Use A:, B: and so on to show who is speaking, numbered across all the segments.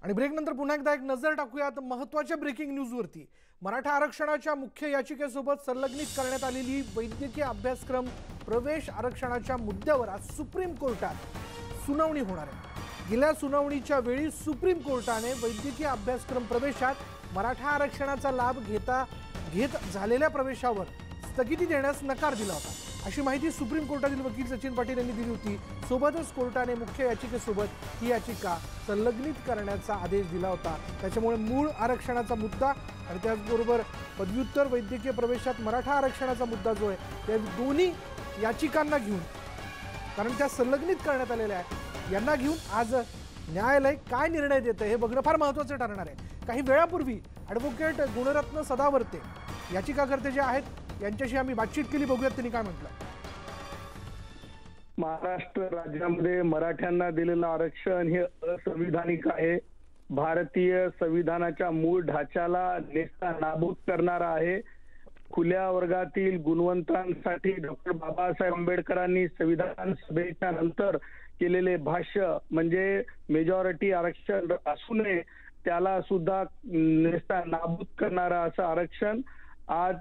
A: आणि ब्रेक नंतर पुन्हा एकदा एक नजर टाकूयात महत्त्वाच्या ब्रेकिंग न्यूजवरती। मराठा आरक्षणाच्या मुख्य याचिकेसोबत संलग्नित करण्यात आलेली वैद्यकीय अभ्यासक्रम प्रवेश आरक्षणाच्या मुद्द्यावर आज सुप्रीम कोर्टात सुनावणी होणार आहे। गेल्या सुनावणीच्या वेळी सुप्रीम कोर्टाने वैद्यकीय अभ्यासक्रम प्रवेशात मराठा आरक्षणाचा लाभ घेत झालेल्या प्रवेशावर स्थगिती देण्यास नकार दिला होता, अशी माहिती सुप्रीम कोर्टातील वकील सचिन पाटील यांनी दिली होती। सोबतच कोर्टाने मुख्य याचिकेसोबत ही याचिका संलग्नित करण्याचा आदेश दिला होता। त्याच्यामुळे मूळ आरक्षणाचा मुद्दा आणि त्याचबरोबर पदव्युत्तर वैद्यकीय प्रवेशात मराठा आरक्षणाचा मुद्दा जो आहे त्या दोन्ही याचिकांना घेऊन, कारण त्या संलग्नित करण्यात आलेल्या आहेत, यांना घेऊन आज न्यायालय काय निर्णय देतं हे बघणं फार महत्त्वाचं ठरणार आहे। काही वेळापूर्वी ॲडव्होकेट गुणरत्न सदावर्ते याचिकाकर्ते जे आहेत यांच्याशी आम्ही बातचीत केली, बघूयात त्यांनी काय म्हटलं।
B: महाराष्ट्र राज्यामध्ये मराठ्यांना दिलेलं आरक्षण हे असंविधानिक आहे, भारतीय संविधानाच्या मूळ ढाच्याला नेस्तनाबूत करणारा आहे। खुल्या वर्गातील गुणवंतांसाठी डॉक्टर बाबासाहेब आंबेडकरांनी संविधान सभेच्या नंतर केलेले भाष्य म्हणजे मेजॉरिटी आरक्षण असू नये त्याला सुद्धा नेस्तनाबूत करणारा असं आरक्षण आज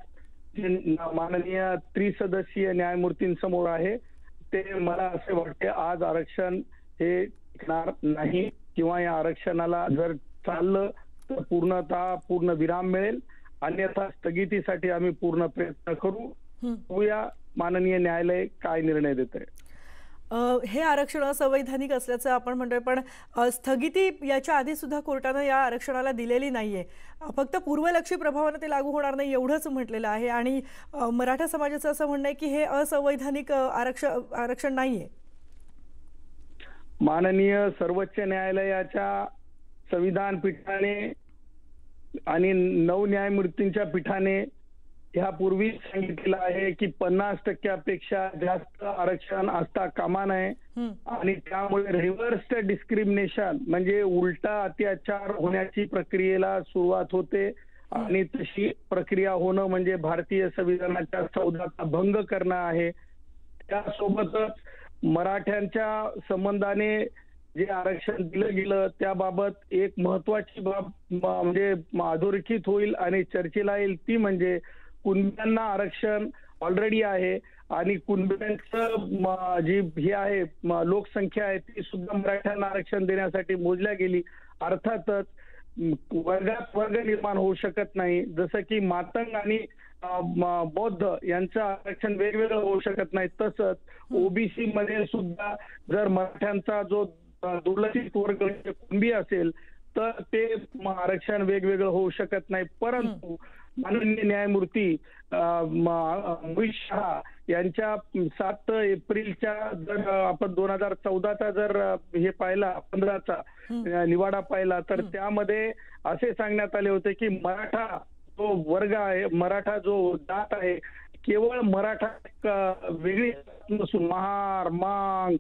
B: माननीय त्रिसदस्यीय न्यायमूर्तींसमोर आहे। ते मला असे वाटते आज आरक्षण हे टिकणार नाही किंवा या आरक्षणाला जर चाललं तर पूर्ण विराम मिळेल, अन्यथा स्थगितीसाठी आम्ही पूर्ण प्रयत्न करू। बघूया माननीय न्यायालय काय निर्णय देत आहे।
C: हे आरक्षण असंवैधानिक असल्याचं आपण म्हणतोय, पण स्थगिती याच्या आधी सुद्धा कोर्टाने या आरक्षणाला दिलेली नाहीये, फक्त पूर्वलक्षी प्रभावाने ते लागू होणार नाही एवढंच म्हटलेलं आहे। आणि मराठा समाजाचं असं म्हणणं आहे की हे असंवैधानिक आरक्षण नाहीये।
B: माननीय सर्वोच्च न्यायालयाच्या संविधान पीठाने आणि 9 न्यायमूर्तींच्या पीठाने यापूर्वी सांगितलेलं आहे की 50% जास्त आरक्षण असता कामा नये आणि त्यामुळे रिव्हर्स डिस्क्रिमिनेशन म्हणजे उलटा अत्याचार होण्याची प्रक्रियेला सुरुवात होते आणि तशी प्रक्रिया होणं म्हणजे भारतीय संविधानाच्या सौदाचा भंग करणं आहे। त्यासोबतच मराठ्यांच्या संबंधाने जे आरक्षण दिलं गेलं त्याबाबत एक महत्वाची बाब म्हणजे अधोरेखित होईल आणि चर्चेला येईल, ती म्हणजे कुणब्यांना आरक्षण ऑलरेडी आहे आणि कुणब्यांचं जी हे आहे लोकसंख्या आहे ती सुद्धा मराठ्यांना आरक्षण देण्यासाठी मोजल्या गेली। अर्थातच वर्गात वर्ग निर्माण होऊ शकत नाही, जसं की मातंग आणि बौद्ध यांचं आरक्षण वेगवेगळं होऊ शकत नाही, तसंच ओबीसी मध्ये सुद्धा जर मराठ्यांचा जो दुर्लक्षित वर्ग कुणबी असेल तर ते आरक्षण वेगवेगळं होऊ शकत नाही। परंतु माननीय न्यायमूर्ती मोहित शहा यांच्या 7 एप्रिलच्या जर आपण 2014चा जर हे पाहिला 15चा निवाडा पाहिला तर त्यामध्ये असे सांगण्यात आले होते की मराठा जो वर्ग आहे, मराठा जो जात आहे, केवळ मराठा वेगळी नसून महार मांग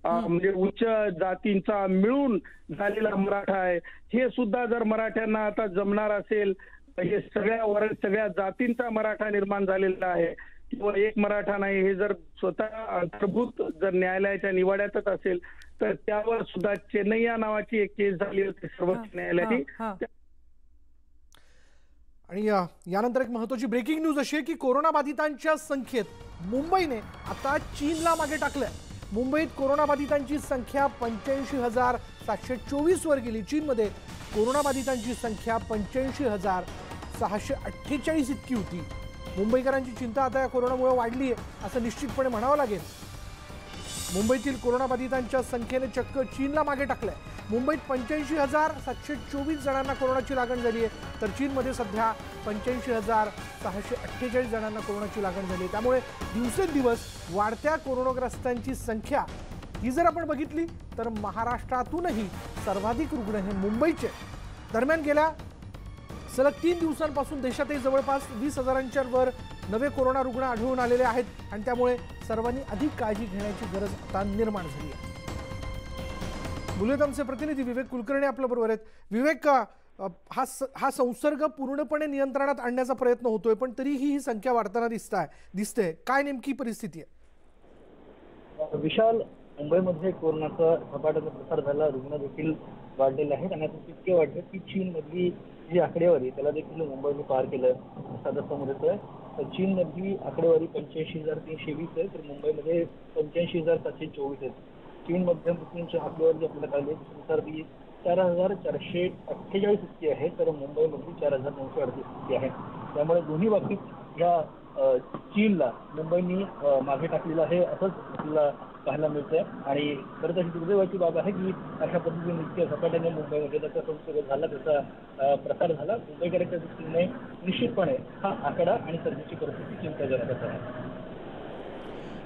B: म्हणजे उच्च जातींचा मिळून झालेला मराठा आहे। हे सुद्धा जर मराठ्यांना आता जमणार असेल, हे सगळ्या जातींचा मराठा निर्माण झालेला आहे, किंवा एक मराठा नाही, हे जर स्वतः अंतर्भूत जर न्यायालयाच्या निवाड्यातच असेल तर त्यावर सुद्धा चेन्नैया नावाची एक केस झाली होती सर्वोच्च न्यायालयाने।
A: आणि यानंतर एक महत्त्वाची ब्रेकिंग न्यूज अशी आहे की कोरोना बाधितांच्या संख्येत मुंबईने आता चीनला मागे टाकलंय। मुंबईत कोरोना बाधितांची संख्या 85,724 वर गेली। चीनमध्ये कोरोना बाधितांची संख्या 85,648 इतकी होती। मुंबईकरांची चिंता आता या कोरोनामुळे वाढली आहे असं निश्चितपणे म्हणावं लागेल। मुंबईतील कोरोना बाधितांच्या संख्येने चक्क चीनला मागे टाकलंय। मुंबईत 85,724 जणांना कोरोनाची लागण झाली आहे, तर चीनमध्ये सध्या 85,648 जणांना कोरोनाची लागण झाली आहे। त्यामुळे दिवसेंदिवस वाढत्या कोरोनाग्रस्तांची संख्या ही जर आपण बघितली तर महाराष्ट्रातूनही सर्वाधिक रुग्ण हे मुंबईचे। दरम्यान गेल्या सलग 3 दिवसांपासून देशातही जवळपास 20,000च्या वर नवे कोरोना रुग्ण आढळून आलेले आहेत आणि त्यामुळे सर्वांनी अधिक काळजी घेण्याची गरज आता निर्माण झाली आहे। बोलूयात आमचे प्रतिनिधी विवेक कुलकर्णी आपल्या बरोबर आहेत। विवेक, हा संसर्ग पूर्णपणे नियंत्रणात आणण्याचा प्रयत्न होतोय, पण तरीही ही संख्या वाढताना दिसते, काय नेमकी परिस्थिती आहे?
D: विशाल, मुंबईमध्ये कोरोनाचा झपाट्याने प्रसार झाला, रुग्ण देखील वाढलेले आहेत आणि आता इतके वाढले की चीनमधली जी आकडेवारी त्याला देखील मुंबईने पार केलं साधं समोर येतोय. तर चीनमधली आकडेवारी 85,320 आहे, तर मुंबईमध्ये 85,724 आहेत. चीनमध्ये मृत्यूंची आकडेवारी जी आपल्याला कळली त्यानुसार ती 4,448 इतकी आहे, तर मुंबईमधली 4,938 इतकी आहे. त्यामुळे दोन्ही बाबतीत या चीनला मुंबईनी मागे टाकलेलं आहे असंच आपल्याला पाहायला मिळतंय. आणि खरं तर ही दुर्दैवाची बाब आहे की अशा पद्धतीने इतक्या झपाट्याने मुंबईमध्ये त्याचा संसर्ग झाला, त्याचा प्रसार झाला. मुंबईकरांच्या दृष्टीने निश्चितपणे हा आकडा आणि सध्याची परिस्थिती चिंताजनकच आहे.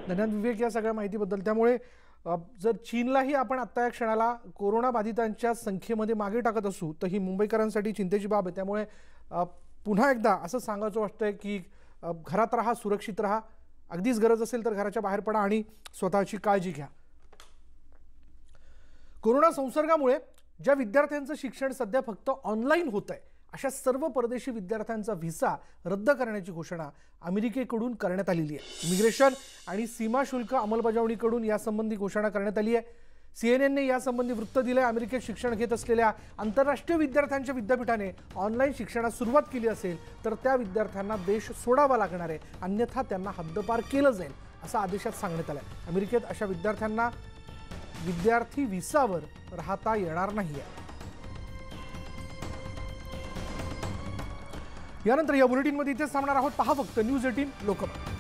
A: धन्यवाद विवेक या सगळ्या माहितीबद्दल. त्यामुळे जर चीनलाही आपण आत्ता या क्षणाला कोरोना बाधितांच्या संख्येमध्ये मागे टाकत असू तर ही मुंबईकरांसाठी चिंतेची बाब आहे. त्यामुळे पुन्हा एकदा असं सांगायचं वाटतंय की घरात राहा, सुरक्षित राहा, अगदीच गरज असेल तर घराच्या बाहेर पडा आणि स्वतःची काळजी घ्या. कोरोना संसर्गामुळे ज्या विद्यार्थ्यांचं शिक्षण सध्या फक्त ऑनलाईन होत आहे अशा सर्व परदेशी विद्यार्थ्यांचा व्हिसा रद्द करण्याची घोषणा अमेरिकेकडून करण्यात आलेली आहे. इमिग्रेशन आणि सीमा शुल्क अंमलबजावणीकडून यासंबंधी घोषणा करण्यात आली आहे. CNN ने यासंबंधी वृत्त दिलंय. अमेरिकेत शिक्षण घेत असलेल्या आंतरराष्ट्रीय विद्यार्थ्यांच्या विद्यापीठाने ऑनलाईन शिक्षणास सुरुवात केली असेल तर त्या विद्यार्थ्यांना देश सोडावा लागणार आहे, अन्यथा त्यांना हद्दपार केलं जाईल असं आदेशात सांगण्यात आलंय. अमेरिकेत अशा विद्यार्थ्यांना विद्यार्थी व्हिसावर राहता येणार नाहीये. यानंतर या बुलेटिनमध्ये इथेच थांबणार आहोत. पहा फक्त न्यूज 18 लोकमत.